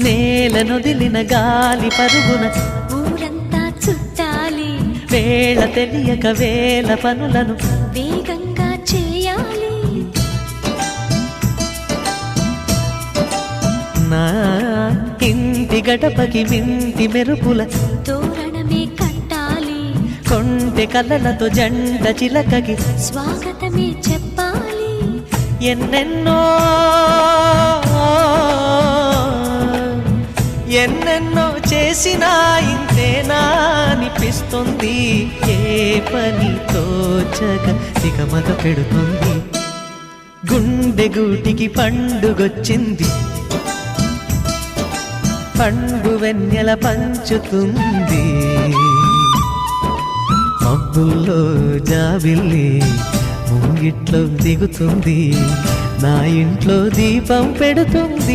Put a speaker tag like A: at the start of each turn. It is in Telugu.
A: నేలనొదిలిన గాలి పరుగున
B: ఊరంతా చుట్టాలి,
A: వేళ తెలియక వేల పనులను
B: వేగంగా చేయాలి.
A: నా ఇంటి గడపకి మింటి మెరుపుల
B: తోరణమే కట్టాలి,
A: కొంటె కలలతో జంట చిలకకి
B: స్వాగతమే చెప్పాలి.
A: ఎన్నెన్నో ఎన్నెన్నో చేసినా ఇంతేనా అనిపిస్తుంది. ఏ పని తోచక దిగమగ పెడుతుంది. గుండె గూటికి పండుగొచ్చింది, పండు వెన్నెల పంచుతుంది. మబ్బుల్లో జాబిల్లి ముంగిట్లో దిగుతుంది, నా ఇంట్లో దీపం పెడుతుంది.